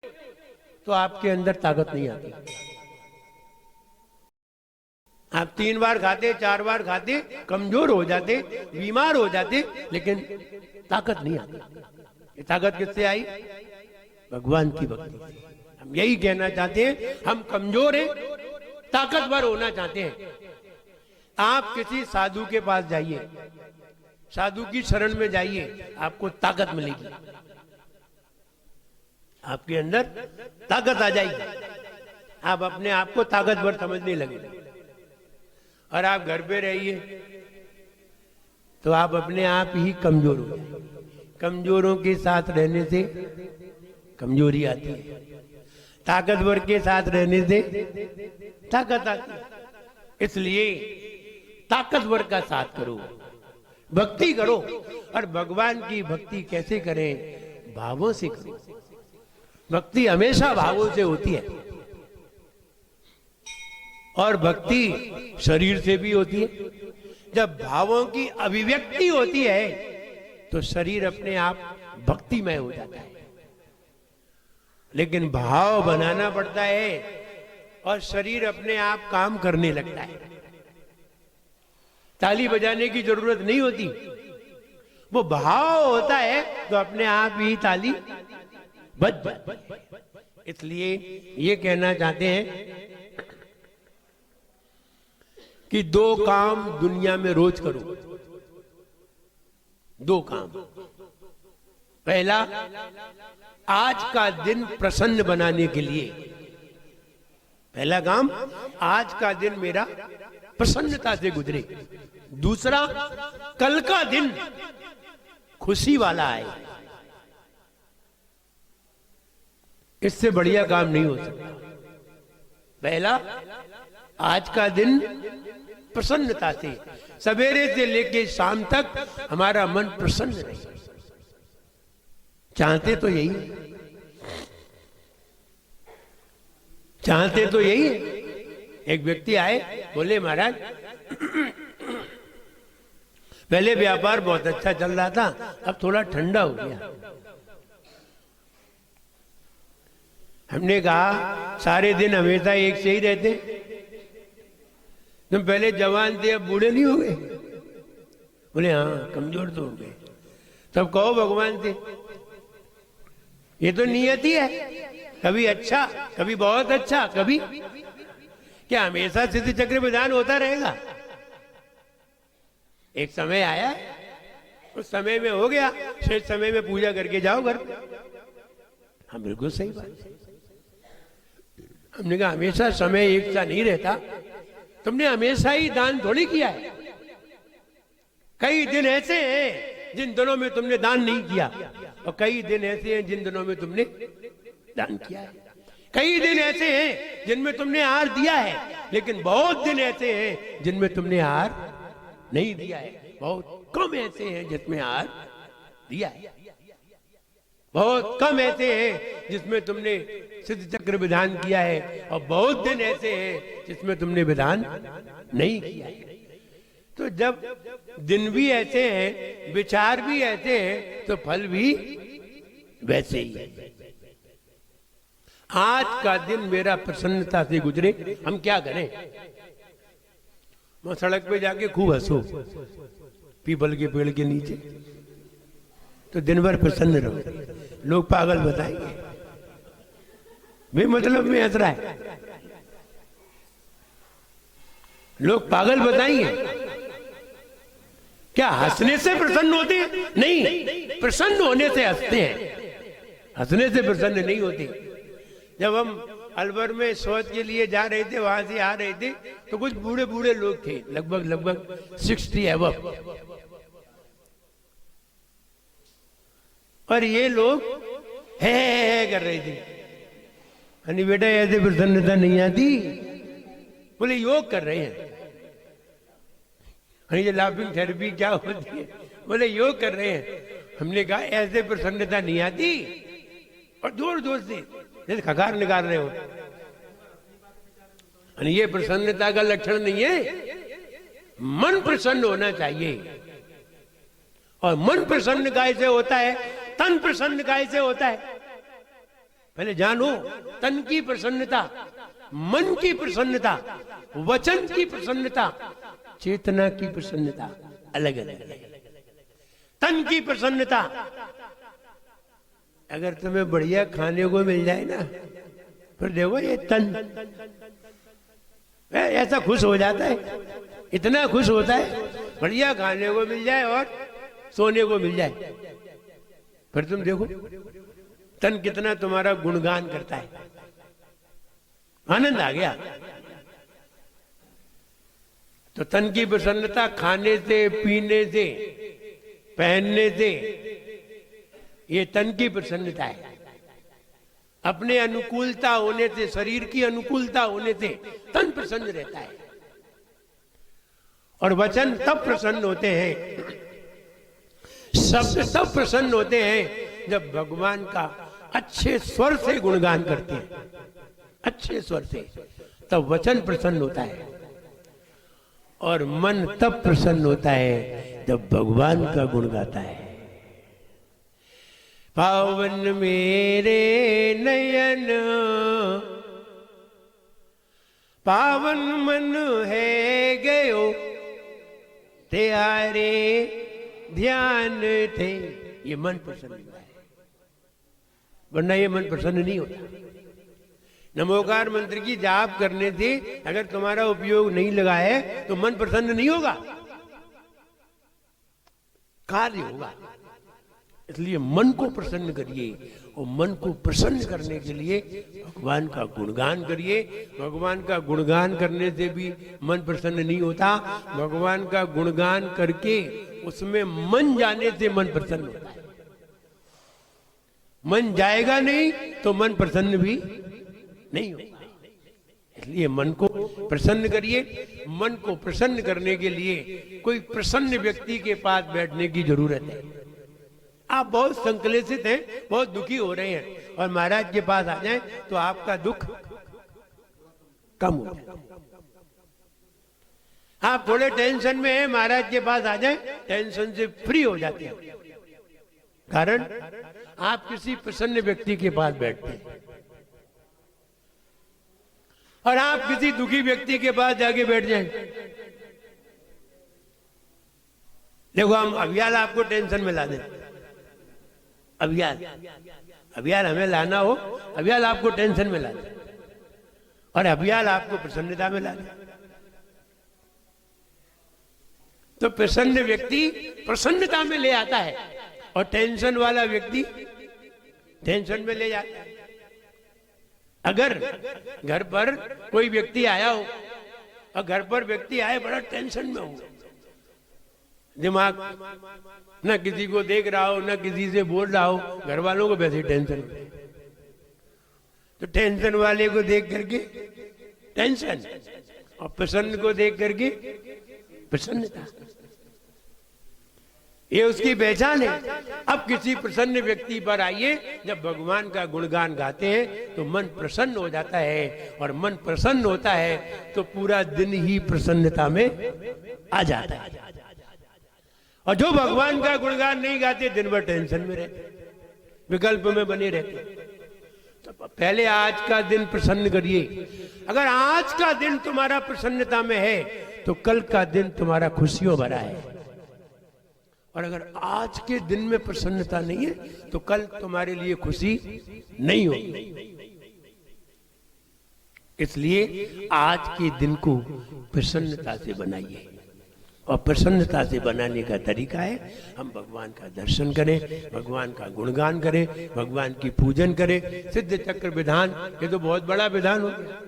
तो आपके अंदर ताकत नहीं आती। आप 3 बार खाते, 4 बार खाते, कमजोर हो जाते, बीमार हो जाते, लेकिन ताकत नहीं आती। ये ताकत किससे आई? भगवान की भक्ति से। हम यही कहना चाहते हैं, हम कमजोर हैं, ताकतवर होना चाहते हैं। आप किसी साधु के पास जाइए, साधु की शरण में जाइए, आपको ताकत मिलेगी, आपके अंदर ताकत आ जाएगी, आप अपने आप को ताकतवर समझने लगे। और आप घर पे रहिए तो आप अपने आप ही कमजोर हो जाएंगे। कमजोरों के साथ रहने से कमजोरी आती है, ताकतवर के साथ रहने से ताकत आती है। इसलिए ताकतवर का साथ करो, भक्ति करो। और भगवान की भक्ति कैसे करें? भावों से करो। भक्ति हमेशा भावों से होती है, और भक्ति शरीर से भी होती है। जब भावों की अभिव्यक्ति होती है तो शरीर अपने आप भक्तिमय हो जाता है। लेकिन भाव बनाना पड़ता है और शरीर अपने आप काम करने लगता है। ताली बजाने की जरूरत नहीं होती, वो भाव होता है तो अपने आप ही ताली बज जाती है। इसलिए ये कहना चाहते हैं कि 2 काम दुनिया में रोज करो। 2 काम। पहला, आज का दिन प्रसन्न बनाने के लिए। पहला काम, आज का दिन मेरा प्रसन्नता से गुजरे। दूसरा, कल का दिन खुशी वाला आए। इससे बढ़िया काम नहीं हो सकता। पहला, आज का दिन प्रसन्नता से, सवेरे से लेके शाम तक हमारा मन प्रसन्न रहे। चाहते तो यही है, चाहते तो यही है। एक व्यक्ति आए, बोले महाराज पहले व्यापार बहुत अच्छा चल रहा था, अब थोड़ा ठंडा हो गया। हमने कहा सारे दिन हमेशा एक से ही रहते, तुम पहले जवान थे अब बूढ़े नहीं हो गए? बोले हाँ, कमजोर तो हो गए। तब कहो भगवान थे। ये तो नियति है, कभी अच्छा, कभी बहुत अच्छा, कभी क्या हमेशा सिद्ध चक्र विधान होता रहेगा? एक समय आया, उस समय में हो गया, शेष समय में पूजा करके जाओ घर। हाँ, बिल्कुल सही बात। हमने कहा हमेशा समय एक सा नहीं रहता। तुमने हमेशा ही दान थोड़ी किया है। कई दिन ऐसे हैं जिन दिनों में तुमने दान नहीं किया, और कई दिन ऐसे हैं जिन दिनों में तुमने दान किया है। कई दिन ऐसे हैं जिनमें तुमने आहार दिया है, लेकिन बहुत दिन ऐसे हैं जिनमें तुमने आहार नहीं दिया है। बहुत कम ऐसे हैं जिसमें आहार दिया है। बहुत कम ऐसे हैं जिसमें तुमने सिद्ध चक्र विधान किया है, और बहुत दिन ऐसे हैं जिसमें तुमने विधान नहीं किया है। तो जब दिन भी ऐसे हैं, विचार भी ऐसे हैं, तो फल भी वैसे ही है। आज का दिन मेरा प्रसन्नता से गुजरे। हम क्या करें? मैं सड़क पे जाके खूब हंसो पीपल के पेड़ के नीचे, तो दिन भर प्रसन्न रहो। लोग पागल बताएंगे, बेमतलब में हंस रहा है। लोग पागल बताएंगे। क्या हंसने से प्रसन्न होते हैं? नहीं, प्रसन्न होने से हंसते हैं, हंसने से प्रसन्न नहीं होते। जब हम अलवर में शौच के लिए जा रहे थे, वहां से आ रहे थे, तो कुछ बूढ़े बूढ़े लोग थे, लगभग 60 एबव। और ये लोग है कर रहे थे। अरे बेटा, ऐसे प्रसन्नता नहीं आती। बोले योग कर रहे हैं। अरे ये लाफिंग थेरेपी क्या होती है? बोले योग कर रहे हैं। हमने कहा ऐसे प्रसन्नता नहीं आती। और जोर जोर से जैसे खकार निकाल रहे हो। अरे ये प्रसन्नता का लक्षण नहीं है। मन प्रसन्न होना चाहिए। और मन प्रसन्न कैसे होता है? तन प्रसन्न कैसे होता है? पहले जानो, तन की प्रसन्नता, मन की प्रसन्नता, वचन की प्रसन्नता, चेतना की प्रसन्नता अलग अलग है। तन की प्रसन्नता, अगर तुम्हें बढ़िया खाने को मिल जाए ना, फिर देखो ये तन ऐसा खुश हो जाता है, इतना खुश होता है, बढ़िया खाने को मिल जाए और सोने को मिल जाए, फिर तुम देखो तन कितना तुम्हारा गुणगान करता है, आनंद आ गया। तो तन की प्रसन्नता खाने से, पीने से, पहनने से, ये तन की प्रसन्नता है। अपने अनुकूलता होने से, शरीर की अनुकूलता होने से तन प्रसन्न रहता है। और वचन तब प्रसन्न होते हैं, शब्द तब प्रसन्न होते हैं जब भगवान का अच्छे स्वर से गुणगान करते हैं, अच्छे स्वर से, तब वचन प्रसन्न होता है। और मन तब प्रसन्न होता है जब भगवान का गुण गाता है। पावन मेरे नयन, पावन मन है गयो, तेरे ध्यान थे, ये मन प्रसन्न होता है, वरना ये मन प्रसन्न नहीं होता। नमोकार मंत्र की जाप करने से अगर तुम्हारा उपयोग नहीं लगा है तो मन प्रसन्न नहीं होगा, कार्य होगा। इसलिए मन को प्रसन्न करिए, और मन को प्रसन्न करने के लिए भगवान का गुणगान करिए। भगवान का गुणगान करने से भी मन प्रसन्न नहीं होता, भगवान का गुणगान करके उसमें मन जाने से मन प्रसन्न होता है। मन जाएगा नहीं तो मन प्रसन्न भी नहीं होगा। इसलिए मन को प्रसन्न करिए। मन को प्रसन्न करने के लिए कोई प्रसन्न व्यक्ति के पास बैठने की जरूरत है। आप बहुत संकलेशित हैं, बहुत दुखी हो रहे हैं, और महाराज के पास आ जाएं तो आपका दुख कम हो जाए। आप थोड़े टेंशन में हैं, महाराज के पास आ जाएं, टेंशन से फ्री हो जाते हैं। कारण आप किसी प्रसन्न व्यक्ति के पास बैठते हैं, और आप किसी दुखी व्यक्ति के पास जाके बैठ जाएं। देखो, हम अभियाल आपको टेंशन में ला दें, अभियाल हमें लाना हो, अभियाल आपको टेंशन में ला दे, और अभियाल आपको प्रसन्नता में ला दे। तो प्रसन्न व्यक्ति प्रसन्नता में ले आता है, और टेंशन वाला व्यक्ति टेंशन में ले जाता है। अगर घर पर कोई व्यक्ति आया हो, और घर पर व्यक्ति आए बड़ा टेंशन में हो, दिमाग न किसी को देख रहा हो, न किसी से बोल रहा हो, घर वालों को वैसे टेंशन, तो टेंशन वाले को देख करके टेंशन, और प्रसन्न को देख करके प्रसन्नता, ये उसकी पहचान है। अब किसी प्रसन्न व्यक्ति पर आइए, जब भगवान का गुणगान गाते हैं तो मन प्रसन्न हो जाता है, और मन प्रसन्न होता है तो पूरा दिन ही प्रसन्नता में आ जाता है। और जो भगवान का गुणगान नहीं गाते, दिन भर टेंशन में रहते, विकल्प में बने रहते। तो पहले आज का दिन प्रसन्न करिए। अगर आज का दिन तुम्हारा प्रसन्नता में है तो कल का दिन तुम्हारा खुशियों भरा है, और अगर आज के दिन में प्रसन्नता नहीं है तो कल तुम्हारे लिए खुशी नहीं होगी। इसलिए आज के दिन को प्रसन्नता से बनाइए, और प्रसन्नता से बनाने का तरीका है हम भगवान का दर्शन करें, भगवान का गुणगान करें, भगवान की पूजन करें। सिद्ध चक्र विधान, ये तो बहुत बड़ा विधान हो गया।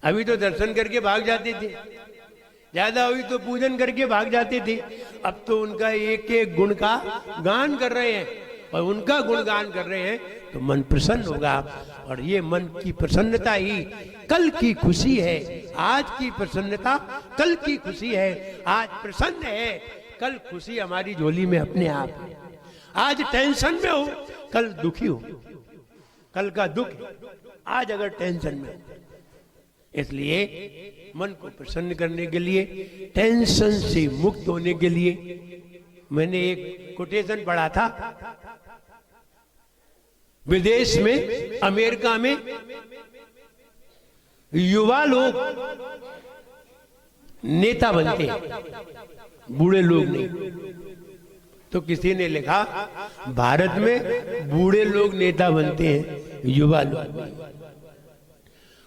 अभी तो दर्शन करके भाग जाते थे, ज्यादा हुई तो पूजन करके भाग जाते थे। अब तो उनका एक एक गुण का गान कर रहे हैं, और उनका गुणगान कर रहे हैं तो मन प्रसन्न होगा। और ये मन की प्रसन्नता ही कल की खुशी है। आज की प्रसन्नता कल की खुशी है। आज प्रसन्न है, कल खुशी हमारी झोली में अपने आप है। आज टेंशन में हो, कल दुखी हो, कल का दुख आज अगर टेंशन में हो। इसलिए मन को प्रसन्न करने के लिए, टेंशन से मुक्त होने के लिए, मैंने एक कोटेशन पढ़ा था, विदेश में, अमेरिका में युवा लोग नेता बनते हैं, बूढ़े लोग नहीं। तो किसी ने लिखा भारत में बूढ़े लोग नेता बनते हैं, युवा लोग नहीं।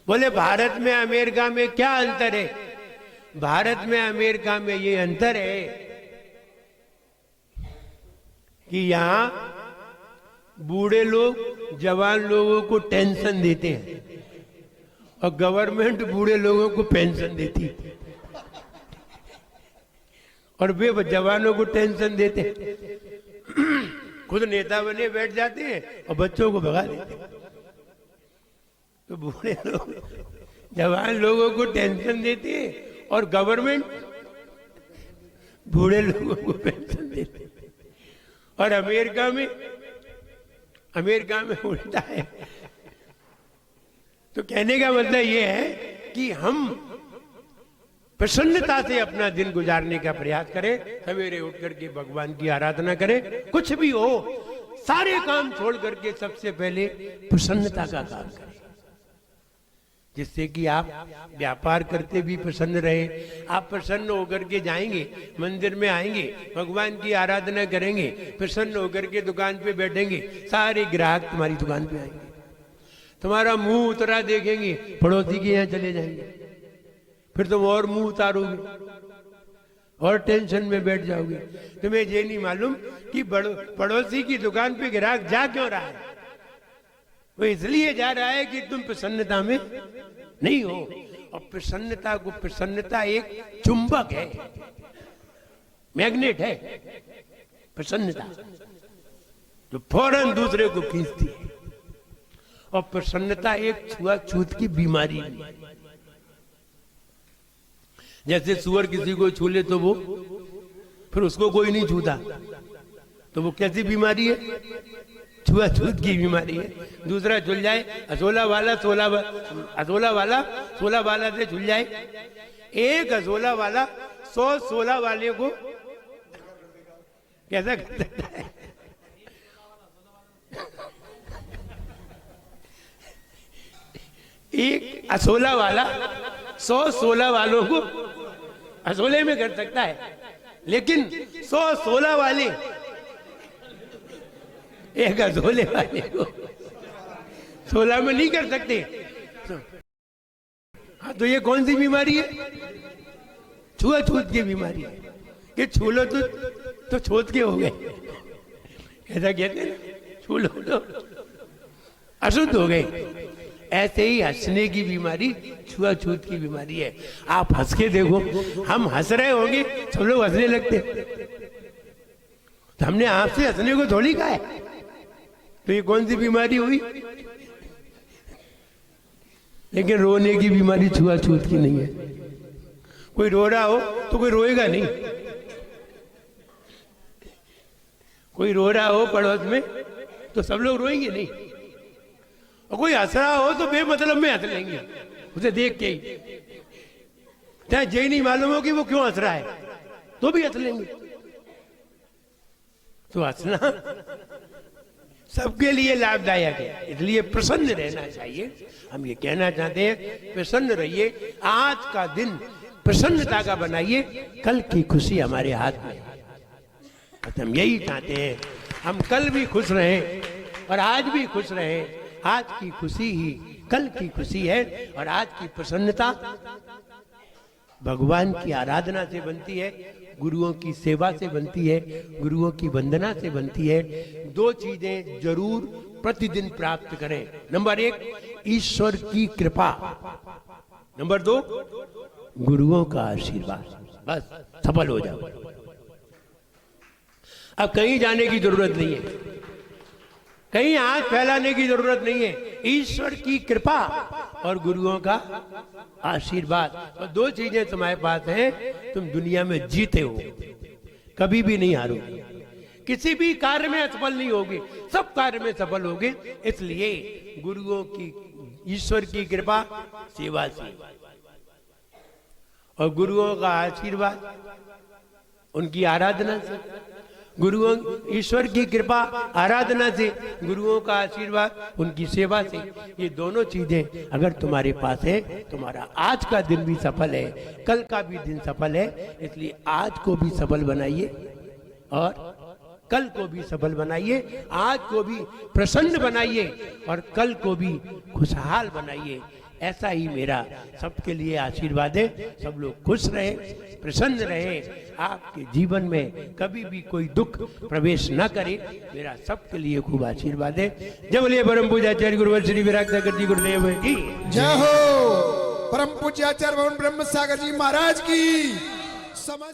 बोले भारत में अमेरिका में क्या अंतर है? भारत में अमेरिका में ये अंतर है कि यहां बूढ़े लोग जवान लोगों को टेंशन देते हैं और गवर्नमेंट बूढ़े लोगों को पेंशन देती है, और वे जवानों को टेंशन देते हैं। खुद नेता बने बैठ जाते हैं और बच्चों को भगा देते हैं। तो बूढ़े लोग जवान लोगों को टेंशन देते हैं और गवर्नमेंट बूढ़े लोगों को पेंशन देती है। और अमेरिका में उल्टा है। तो कहने का मतलब ये है कि हम प्रसन्नता से अपना दिन गुजारने का प्रयास करें, सवेरे उठ करके भगवान की आराधना करें। कुछ भी हो, सारे काम छोड़ करके सबसे पहले प्रसन्नता का काम करें, जिससे कि आप व्यापार करते भी प्रसन्न रहे। आप प्रसन्न होकर के जाएंगे, मंदिर में आएंगे, भगवान की आराधना करेंगे, प्रसन्न होकर के दुकान पे बैठेंगे, सारे ग्राहक तुम्हारी दुकान पे आएंगे। तुम्हारा मुंह उतरा देखेंगे, पड़ोसी के यहाँ चले जाएंगे, फिर तुम और मुंह उतारोगे और टेंशन में बैठ जाओगे। तुम्हें ये नहीं मालूम कि पड़ोसी की दुकान पे ग्राहक जा क्यों रहा है। वो इसलिए जा रहा है कि तुम प्रसन्नता में नहीं हो। और प्रसन्नता एक चुंबक है, मैग्नेट है। प्रसन्नता जो फौरन दूसरे को खींचती है। और प्रसन्नता एक छुआछूत की बीमारी है। जैसे सुअर किसी को छू ले तो वो फिर उसको कोई नहीं छूता, तो वो कैसी बीमारी है? छुआछूत की बीमारी है। दूसरा झुल जाए, असोला वाला सोला वाला से झुल जाए, एक असोला वाला 100 16 वाले को कैसा कर सकता है? एक असोला वाला 100 16 वालों को असोले में कर सकता है, लेकिन 100 16 वाले एक असोले वाले को 16 में नहीं कर सकते। हाँ, तो ये कौन सी बीमारी है? छुआछूत की बीमारी है कि छू लो तो छूत के हो गए, ऐसा कहते हैं ना, छू लो तो अशुद्ध हो गए। ऐसे ही हंसने की बीमारी छुआछूत की बीमारी है। आप हंस के देखो, हम हंस रहे होंगे, सब लोग हंसने लगते, तो हमने आपसे हंसने को थोड़ी कहा है। तो ये कौन सी बीमारी हुई? लेकिन रोने की बीमारी छुआछूत की नहीं है। कोई रो रहा हो तो कोई रोएगा नहीं। कोई रो रहा हो पड़ोस में तो सब लोग रोएंगे नहीं, और कोई हंस रहा हो तो बेमतलब में हंस लेंगे उसे देख के ही, चाहे ये नहीं मालूम हो कि वो क्यों हंस रहा है, तो भी हंस लेंगे। तो हंसना सबके लिए लाभदायक है, इसलिए प्रसन्न रहना चाहिए। हम ये कहना चाहते हैं, प्रसन्न रहिए। आज का दिन प्रसन्नता का बनाइए, कल की खुशी हमारे हाथ में। हम यही चाहते हैं, हम कल भी खुश रहें और आज भी खुश रहें। आज की खुशी ही कल की खुशी है, और आज की प्रसन्नता भगवान की आराधना से बनती है, गुरुओं की सेवा से बनती है, गुरुओं की वंदना से बनती है। 2 चीजें जरूर प्रतिदिन प्राप्त करें। नंबर 1 ईश्वर की कृपा, नंबर 2 गुरुओं का आशीर्वाद। बस सफल हो जाओ। अब कहीं जाने की जरूरत नहीं है, कहीं हाथ फैलाने की जरूरत नहीं है। ईश्वर की कृपा और गुरुओं का आशीर्वाद, और 2 चीजें तुम्हारे पास हैं, तुम दुनिया में जीते हो, कभी भी नहीं हारोगे, किसी भी कार्य में असफल नहीं होगे, सब कार्य में सफल होगे। इसलिए गुरुओं की, ईश्वर की कृपा सेवा से, और गुरुओं का आशीर्वाद उनकी आराधना से, गुरुओं, ईश्वर की कृपा आराधना से, गुरुओं का आशीर्वाद, उनकी सेवा से, ये दोनों चीजें अगर तुम्हारे पास है, तुम्हारा आज का दिन भी सफल है, कल का भी दिन सफल है। इसलिए आज को भी सफल बनाइए और कल को भी सफल बनाइए, आज को भी प्रसन्न बनाइए और कल को भी खुशहाल बनाइए। ऐसा ही मेरा सबके लिए आशीर्वाद है। सब लोग खुश रहे, प्रसन्न रहे, आपके जीवन में कभी भी कोई दुख प्रवेश न करे, मेरा सबके लिए खूब आशीर्वाद है। जय बोलिए परम पूज्याचार्य गुरुवर श्री विराग सागर जी गुरुदेव की जय हो। परम पूज्याचार्य भवन ब्रह्म सागर जी महाराज की समस्त